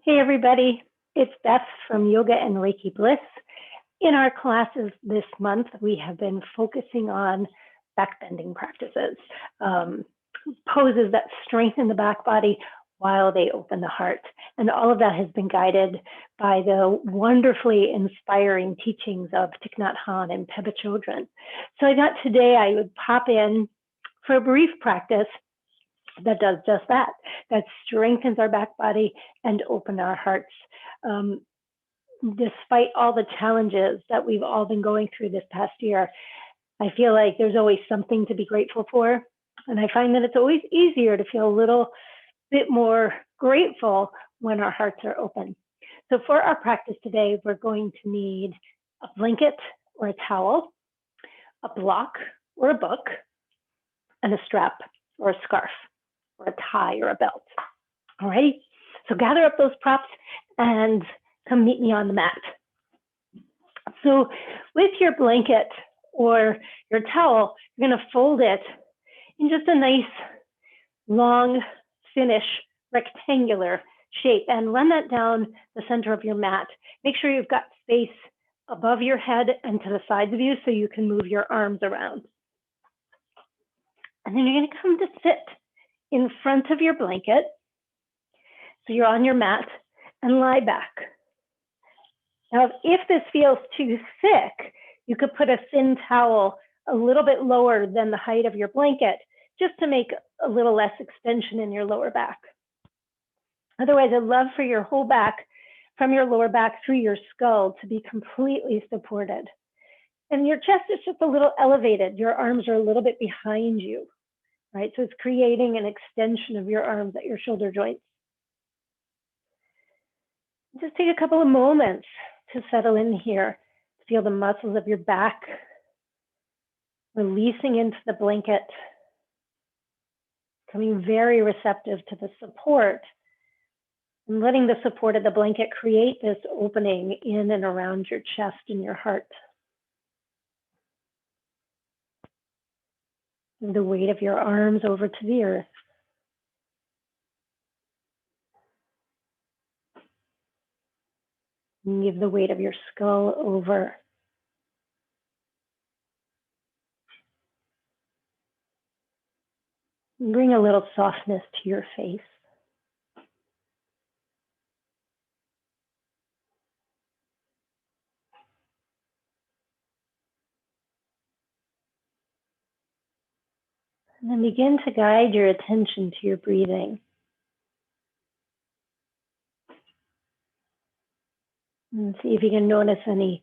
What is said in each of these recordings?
Hey everybody, it's Beth from Yoga and Reiki Bliss. In our classes this month, we have been focusing on backbending practices, poses that strengthen the back body while they open the heart. And all of that has been guided by the wonderfully inspiring teachings of Thich Nhat Hanh and Pema Chodron. So I thought today I would pop in for a brief practice that does just that, that strengthens our back body and open our hearts. Despite all the challenges that we've all been going through this past year, I feel like there's always something to be grateful for. And I find that it's always easier to feel a little bit more grateful when our hearts are open. So for our practice today, we're going to need a blanket or a towel, a block or a book, and a strap or a scarf, or a tie or a belt. All right, so gather up those props and come meet me on the mat. So with your blanket or your towel, you're going to fold it in just a nice, long, finish, rectangular shape and run that down the center of your mat. Make sure you've got space above your head and to the sides of you so you can move your arms around. And then you're going to come to sit in front of your blanket. So you're on your mat and lie back. Now, if this feels too thick, you could put a thin towel a little bit lower than the height of your blanket, just to make a little less extension in your lower back. Otherwise, I'd love for your whole back, from your lower back through your skull, to be completely supported. And your chest is just a little elevated. Your arms are a little bit behind you, right? So it's creating an extension of your arms at your shoulder joints. Just take a couple of moments to settle in here. Feel the muscles of your back releasing into the blanket, becoming very receptive to the support, and letting the support of the blanket create this opening in and around your chest and your heart. And the weight of your arms over to the earth. And give the weight of your skull over. And bring a little softness to your face. And then begin to guide your attention to your breathing. And see if you can notice any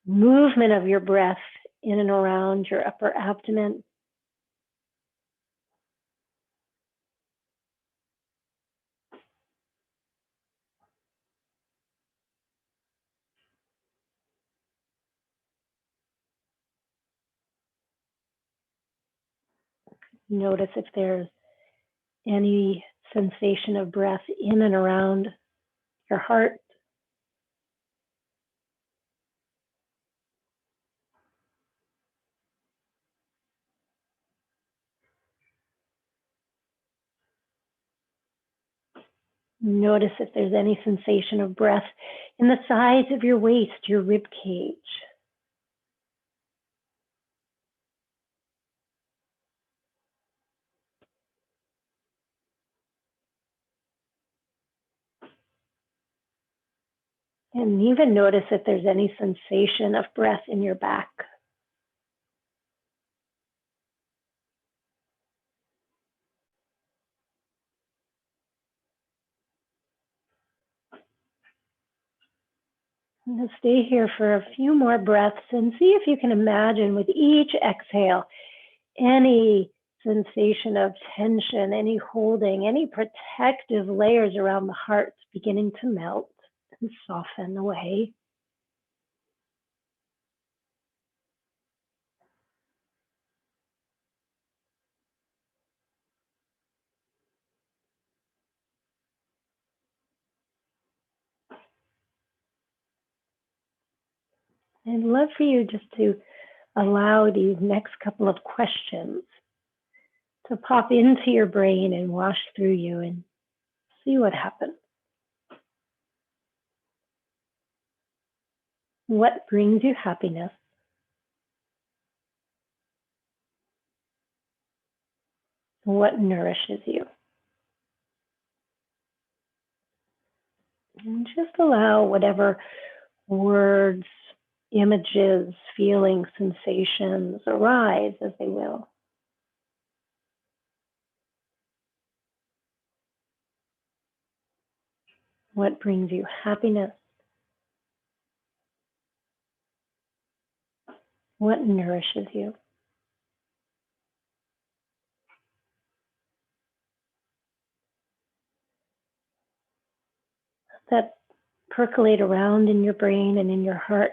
movement of your breath in and around your upper abdomen. Notice if there's any sensation of breath in and around your heart. Notice if there's any sensation of breath in the sides of your waist, your rib cage. And even notice if there's any sensation of breath in your back. And stay here for a few more breaths and see if you can imagine with each exhale any sensation of tension, any holding, any protective layers around the heart beginning to melt and soften away. I'd love for you just to allow these next couple of questions to pop into your brain and wash through you and see what happens. What brings you happiness? What nourishes you? And just allow whatever words, images, feelings, sensations arise as they will. What brings you happiness? What nourishes you? That percolate around in your brain and in your heart.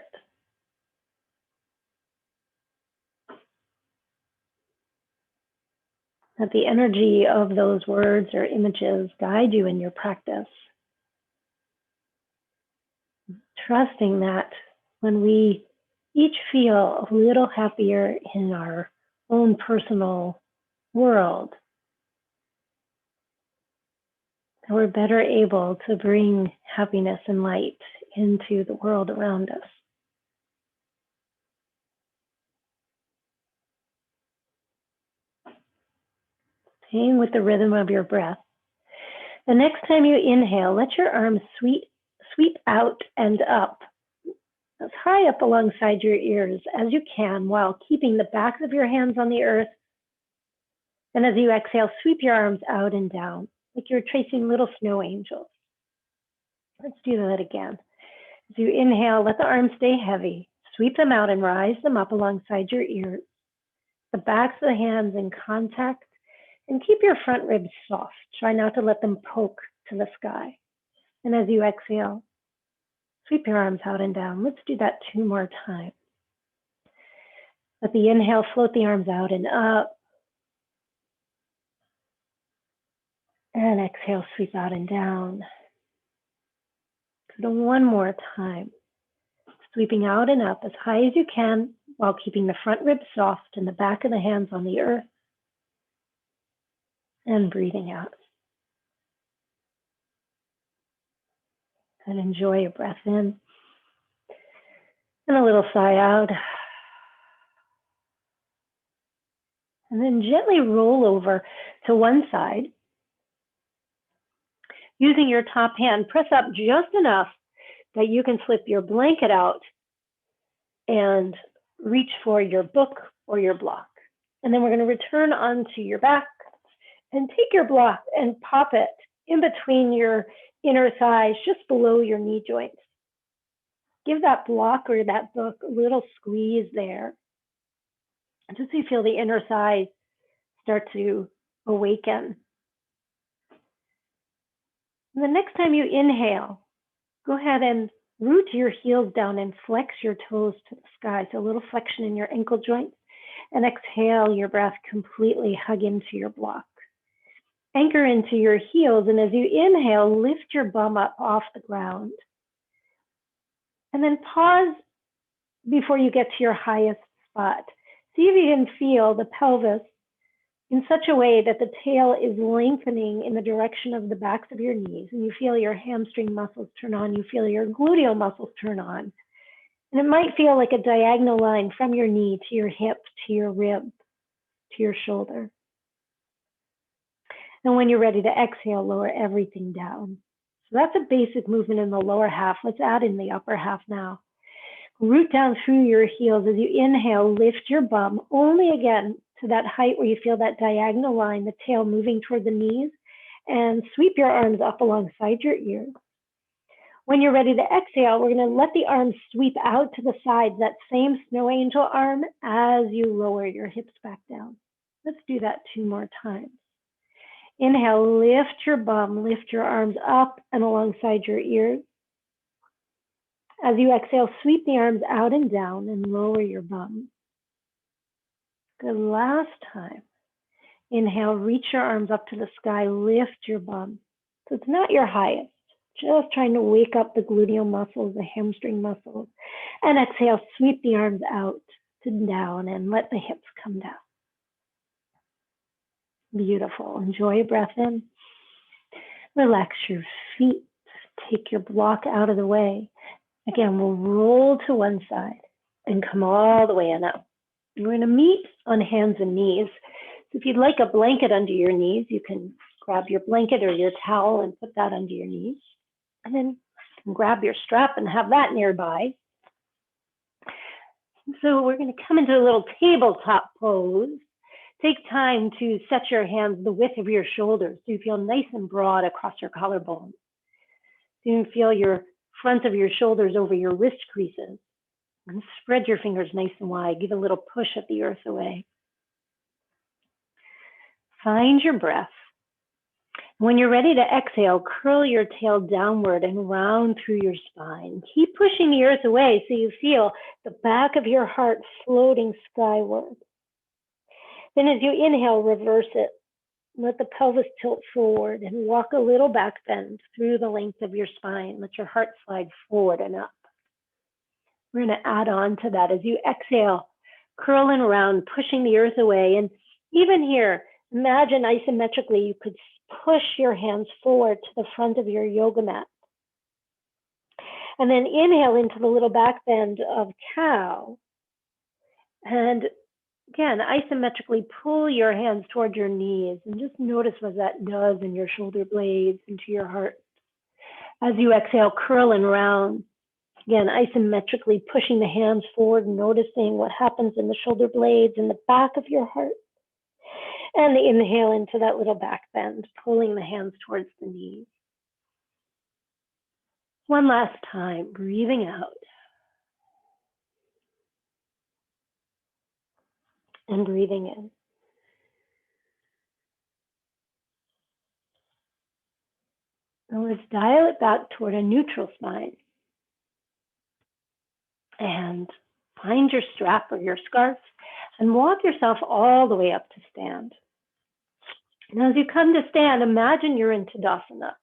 Let the energy of those words or images guide you in your practice. Trusting that when we each feel a little happier in our own personal world, we're better able to bring happiness and light into the world around us. Staying with the rhythm of your breath. The next time you inhale, let your arms sweep out and up, as high up alongside your ears as you can, while keeping the backs of your hands on the earth. And as you exhale, sweep your arms out and down, like you're tracing little snow angels. Let's do that again. As you inhale, let the arms stay heavy. Sweep them out and rise them up alongside your ears. The backs of the hands in contact, and keep your front ribs soft. Try not to let them poke to the sky. And as you exhale, sweep your arms out and down. Let's do that 2 more times. Let the inhale float the arms out and up. And exhale, sweep out and down. So 1 more time. Sweeping out and up as high as you can while keeping the front ribs soft and the back of the hands on the earth. And breathing out. And enjoy your breath in. And a little sigh out. And then gently roll over to one side. Using your top hand, press up just enough that you can flip your blanket out and reach for your book or your block. And then we're going to return onto your back and take your block and pop it in between your inner thighs, just below your knee joints. Give that block or that book a little squeeze there. Just so you feel the inner thighs start to awaken. And the next time you inhale, go ahead and root your heels down and flex your toes to the sky. So a little flexion in your ankle joints. And exhale your breath completely, hug into your block. Anchor into your heels, and as you inhale, lift your bum up off the ground. And then pause before you get to your highest spot. See if you can feel the pelvis in such a way that the tail is lengthening in the direction of the backs of your knees, and you feel your hamstring muscles turn on, you feel your gluteal muscles turn on. And it might feel like a diagonal line from your knee to your hip, to your rib, to your shoulder. And when you're ready to exhale, lower everything down. So that's a basic movement in the lower half. Let's add in the upper half now. Root down through your heels. As you inhale, lift your bum only again to that height where you feel that diagonal line, the tail moving toward the knees, and sweep your arms up alongside your ears. When you're ready to exhale, we're going to let the arms sweep out to the sides, that same snow angel arm, as you lower your hips back down. Let's do that 2 more times. Inhale, lift your bum, lift your arms up and alongside your ears. As you exhale, sweep the arms out and down and lower your bum. Good, last time. Inhale, reach your arms up to the sky, lift your bum. So it's not your highest, just trying to wake up the gluteal muscles, the hamstring muscles. And exhale, sweep the arms out to down and let the hips come down. Beautiful. Enjoy a breath in. Relax your feet. Take your block out of the way. Again, we'll roll to one side and come all the way on up. And we're going to meet on hands and knees. So if you'd like a blanket under your knees, you can grab your blanket or your towel and put that under your knees. And then you can grab your strap and have that nearby. So we're going to come into a little tabletop pose. Take time to set your hands the width of your shoulders so you feel nice and broad across your collarbone. So you can feel your front of your shoulders over your wrist creases. And spread your fingers nice and wide. Give a little push of the earth away. Find your breath. When you're ready to exhale, curl your tail downward and round through your spine. Keep pushing the earth away so you feel the back of your heart floating skyward. Then as you inhale, reverse it. Let the pelvis tilt forward and walk a little back bend through the length of your spine. Let your heart slide forward and up. We're going to add on to that as you exhale, curling around, pushing the earth away. And even here, imagine isometrically you could push your hands forward to the front of your yoga mat. And then inhale into the little back bend of cow. And again, isometrically pull your hands toward your knees and just notice what that does in your shoulder blades into your heart. As you exhale, curl and round. Again, isometrically pushing the hands forward, noticing what happens in the shoulder blades and the back of your heart. And the inhale into that little back bend, pulling the hands towards the knees. One last time, breathing out. And breathing in. Now let's dial it back toward a neutral spine. And find your strap or your scarf and walk yourself all the way up to stand. Now as you come to stand, imagine you're in Tadasana.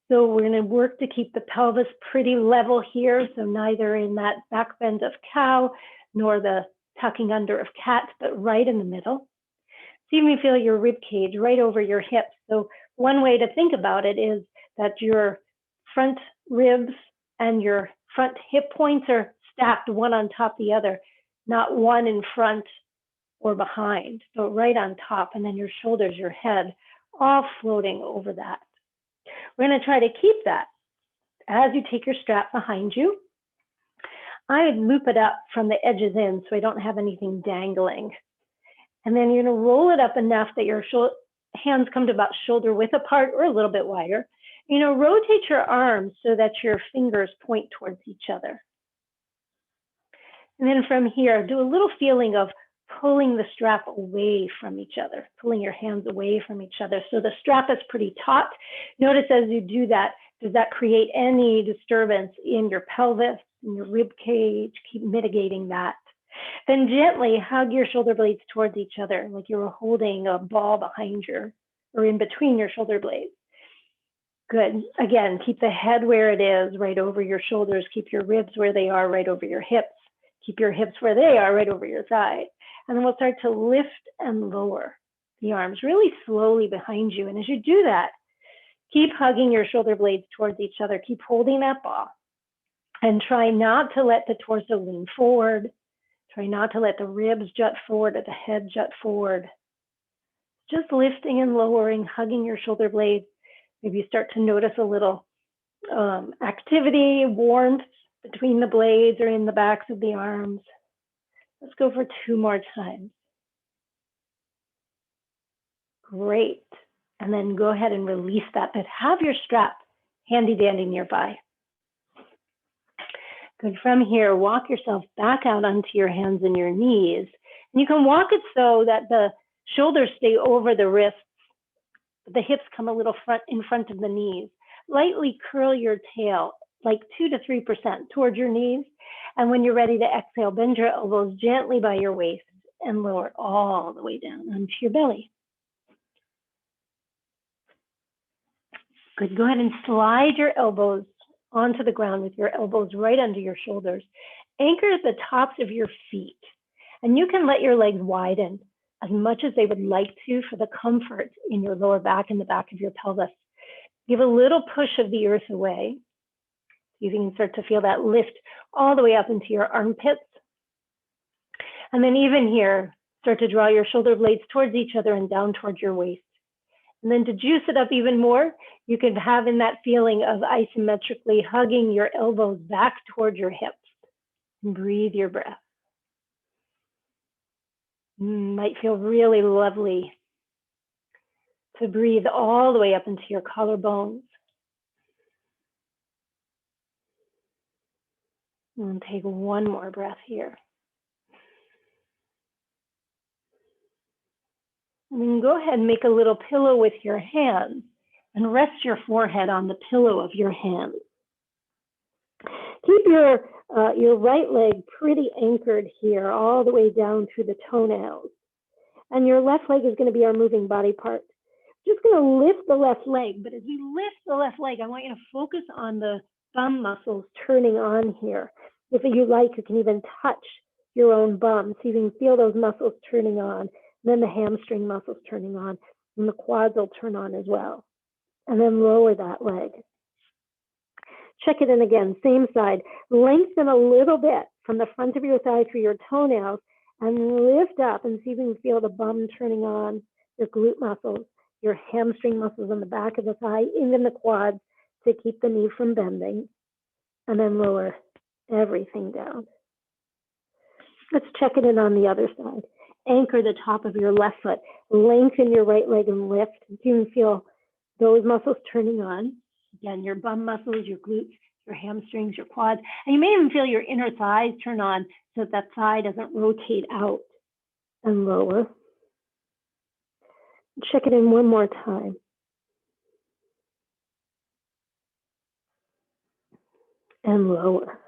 So we're going to work to keep the pelvis pretty level here, so neither in that back bend of cow nor the tucking under of cat, but right in the middle. So you can feel your rib cage right over your hips. So one way to think about it is that your front ribs and your front hip points are stacked one on top of the other, not one in front or behind, so right on top, and then your shoulders, your head, all floating over that. We're going to try to keep that. As you take your strap behind you, I would loop it up from the edges in so I don't have anything dangling. And then you're going to roll it up enough that your hands come to about shoulder width apart or a little bit wider. Rotate your arms so that your fingers point towards each other. And then from here, do a little feeling of pulling the strap away from each other, pulling your hands away from each other. So the strap is pretty taut. Notice as you do that, does that create any disturbance in your pelvis, in your rib cage? Keep mitigating that. Then gently hug your shoulder blades towards each other, like you were holding a ball behind or in between your shoulder blades. Good. Again, keep the head where it is, right over your shoulders. Keep your ribs where they are, right over your hips. Keep your hips where they are, right over your side. And then we'll start to lift and lower the arms really slowly behind you. And as you do that, keep hugging your shoulder blades towards each other. Keep holding that ball. And try not to let the torso lean forward. Try not to let the ribs jut forward or the head jut forward. Just lifting and lowering, hugging your shoulder blades. Maybe you start to notice a little activity, warmth between the blades or in the backs of the arms. Let's go for 2 more times. Great. And then go ahead and release that, but have your strap handy dandy nearby. Good. From here, walk yourself back out onto your hands and your knees. And you can walk it so that the shoulders stay over the wrists, but the hips come a little in front of the knees. Lightly curl your tail, like 2 to 3% towards your knees. And when you're ready to exhale, bend your elbows gently by your waist and lower all the way down onto your belly. Good. Go ahead and slide your elbows onto the ground with your elbows right under your shoulders. Anchor at the tops of your feet. And you can let your legs widen as much as they would like to for the comfort in your lower back and the back of your pelvis. Give a little push of the earth away. You can start to feel that lift all the way up into your armpits. And then even here, start to draw your shoulder blades towards each other and down towards your waist. And then to juice it up even more, you can have in that feeling of isometrically hugging your elbows back toward your hips. And breathe your breath. Might feel really lovely to breathe all the way up into your collarbones. And take one more breath here. And then go ahead and make a little pillow with your hands and rest your forehead on the pillow of your hands. Keep your right leg pretty anchored here all the way down through the toenails. And your left leg is going to be our moving body part. Just going to lift the left leg, but as we lift the left leg, I want you to focus on the bum muscles turning on here. If you like, you can even touch your own bum so you can feel those muscles turning on, and then the hamstring muscles turning on, and the quads will turn on as well. And then lower that leg. Check it in again, same side. Lengthen a little bit from the front of your thigh through your toenails and lift up and see if you can feel the bum turning on, your glute muscles, your hamstring muscles on the back of the thigh, even the quads to keep the knee from bending. And then lower everything down. Let's check it in on the other side. Anchor the top of your left foot. Lengthen your right leg and lift. You can feel those muscles turning on. Again, your bum muscles, your glutes, your hamstrings, your quads. And you may even feel your inner thighs turn on so that thigh doesn't rotate out. And lower. Check it in one more time. And lower.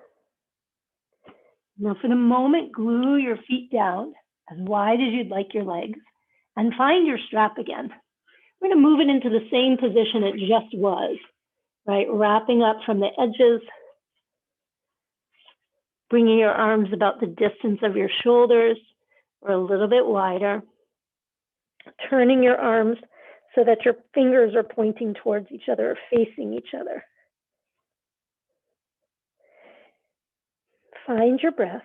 Now for the moment, glue your feet down as wide as you'd like your legs and find your strap again. We're going to move it into the same position it just was, right? Wrapping up from the edges, bringing your arms about the distance of your shoulders or a little bit wider, turning your arms so that your fingers are pointing towards each other or facing each other. Find your breath.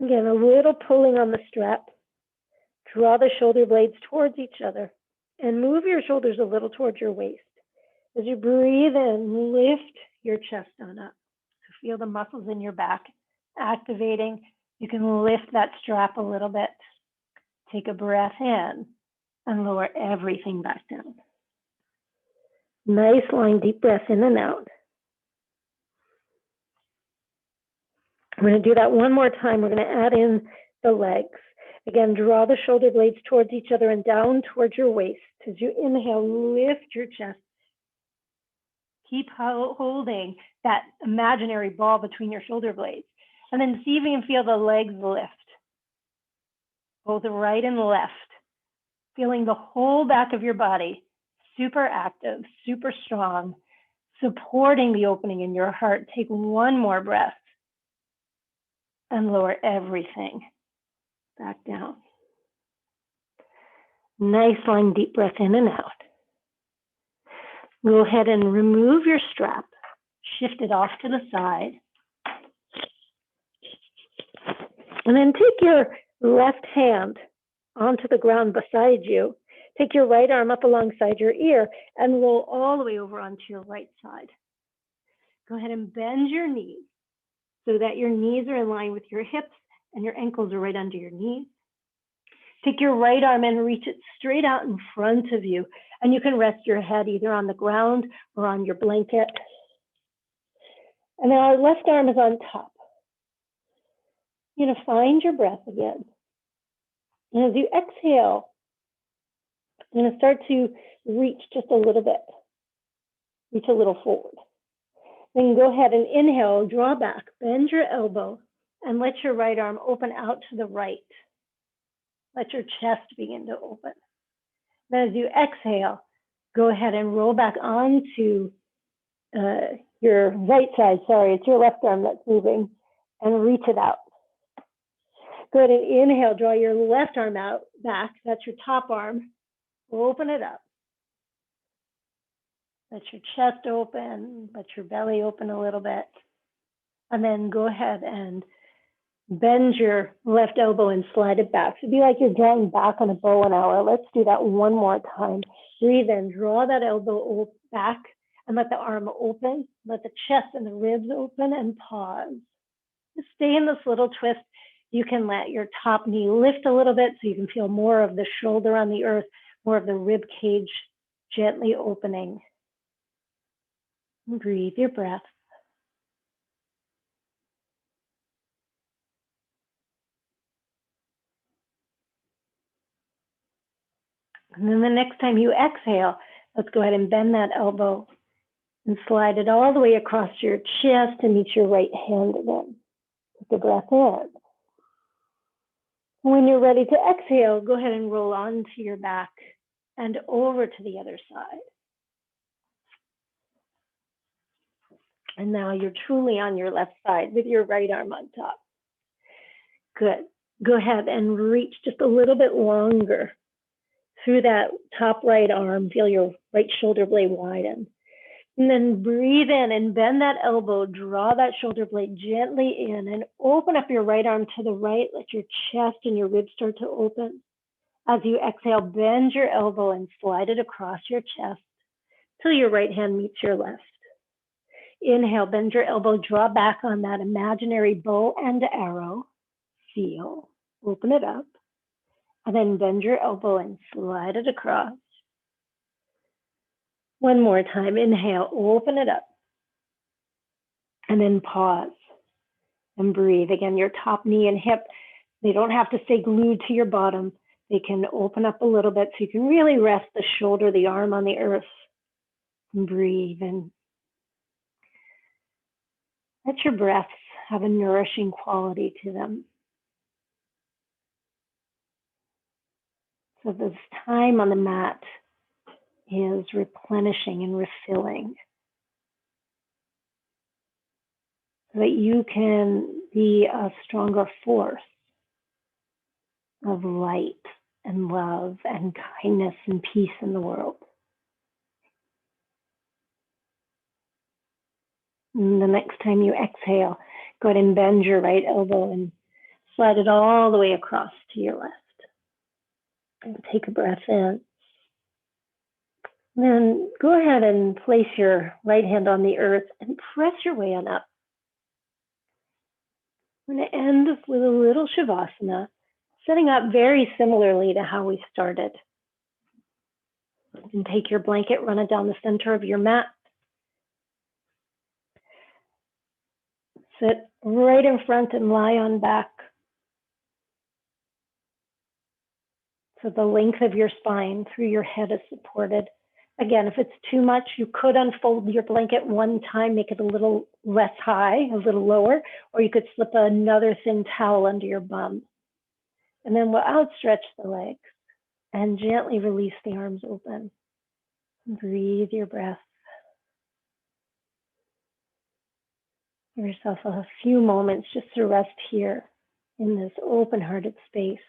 Again, a little pulling on the strap. Draw the shoulder blades towards each other and move your shoulders a little towards your waist. As you breathe in, lift your chest on up. So feel the muscles in your back activating. You can lift that strap a little bit. Take a breath in and lower everything back down. Nice long deep breath in and out. I'm going to do that one more time. We're going to add in the legs. Again, draw the shoulder blades towards each other and down towards your waist. As you inhale, lift your chest. Keep holding that imaginary ball between your shoulder blades. And then see if you can feel the legs lift, both the right and left. Feeling the whole back of your body, super active, super strong, supporting the opening in your heart. Take one more breath and lower everything back down. Nice long deep breath in and out. Go ahead and remove your strap. Shift it off to the side. And then take your left hand onto the ground beside you. Take your right arm up alongside your ear and roll all the way over onto your right side. Go ahead and bend your knees so that your knees are in line with your hips and your ankles are right under your knees. Take your right arm and reach it straight out in front of you. And you can rest your head either on the ground or on your blanket. And now our left arm is on top. You're going to find your breath again. And as you exhale, you're going to start to reach just a little bit. Reach a little forward. Then go ahead and inhale, draw back, bend your elbow, and let your right arm open out to the right. Let your chest begin to open. Then as you exhale, go ahead and roll back onto your right side. Sorry, it's your left arm that's moving, and reach it out. Go ahead and inhale, draw your left arm out back. That's your top arm. Open it up. Let your chest open, let your belly open a little bit. And then go ahead and bend your left elbow and slide it back. So it'd be like you're drawing back on a bow and arrow. Let's do that one more time. Breathe in, draw that elbow back and let the arm open. Let the chest and the ribs open and pause. Just stay in this little twist. You can let your top knee lift a little bit so you can feel more of the shoulder on the earth, more of the rib cage gently opening. And breathe your breath. And then the next time you exhale, let's go ahead and bend that elbow and slide it all the way across your chest and meet your right hand again. Take the breath in. When you're ready to exhale, go ahead and roll onto your back and over to the other side. And now you're truly on your left side with your right arm on top. Good. Go ahead and reach just a little bit longer through that top right arm. Feel your right shoulder blade widen. And then breathe in and bend that elbow, draw that shoulder blade gently in and open up your right arm to the right. Let your chest and your ribs start to open. As you exhale, bend your elbow and slide it across your chest till your right hand meets your left. Inhale, bend your elbow, draw back on that imaginary bow and arrow. Feel, open it up, and then bend your elbow and slide it across. One more time, inhale, open it up, and then pause and breathe. Again, your top knee and hip, they don't have to stay glued to your bottom. They can open up a little bit so you can really rest the shoulder, the arm on the earth, and breathe. And let your breaths have a nourishing quality to them. So this time on the mat is replenishing and refilling so that you can be a stronger force of light and love and kindness and peace in the world. And the next time you exhale, go ahead and bend your right elbow and slide it all the way across to your left. And take a breath in. Then go ahead and place your right hand on the earth and press your way on up. I'm going to end with a little Shavasana, setting up very similarly to how we started. You can take your blanket, run it down the center of your mat. Sit right in front and lie on back. So the length of your spine through your head is supported. Again, if it's too much, you could unfold your blanket one time, make it a little less high, a little lower, or you could slip another thin towel under your bum. And then we'll outstretch the legs and gently release the arms open. Breathe your breath. Give yourself a few moments just to rest here in this open-hearted space.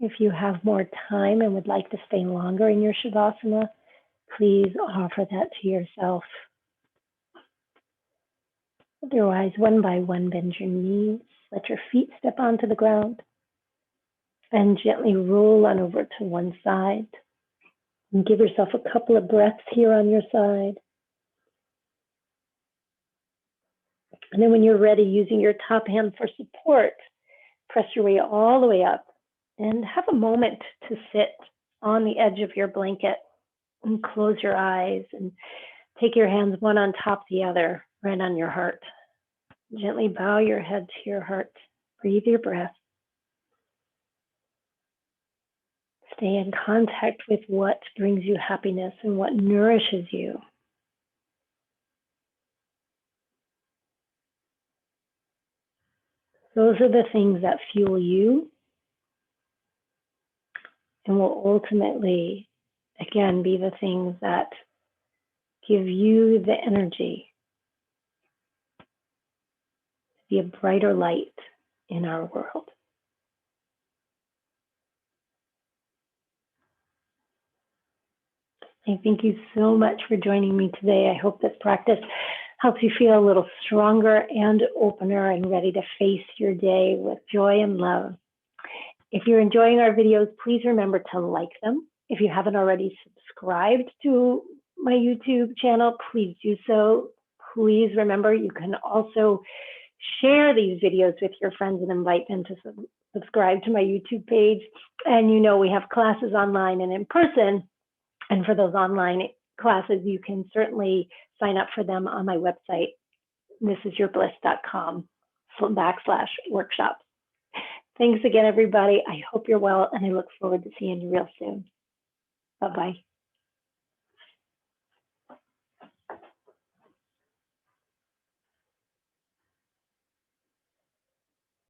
If you have more time and would like to stay longer in your Shavasana, please offer that to yourself. Otherwise, one by one, bend your knees, let your feet step onto the ground, and gently roll on over to one side. And give yourself a couple of breaths here on your side. And then when you're ready, using your top hand for support, Press your way all the way up and have a moment to sit on the edge of your blanket and close your eyes and take your hands one on top of the other right on your heart. Gently bow your head to your heart. Breathe your breath. Stay in contact with what brings you happiness and what nourishes you. Those are the things that fuel you and will ultimately, again, be the things that give you the energy to be a brighter light in our world. I thank you so much for joining me today. I hope this practice helps you feel a little stronger and opener and ready to face your day with joy and love. If you're enjoying our videos, please remember to like them. If you haven't already subscribed to my YouTube channel, please do so. Please remember you can also share these videos with your friends and invite them to subscribe to my YouTube page. And you know we have classes online and in person. And for those online classes, you can certainly sign up for them on my website, thisisyourbliss.com/workshops. Thanks again, everybody. I hope you're well, and I look forward to seeing you real soon. Bye-bye.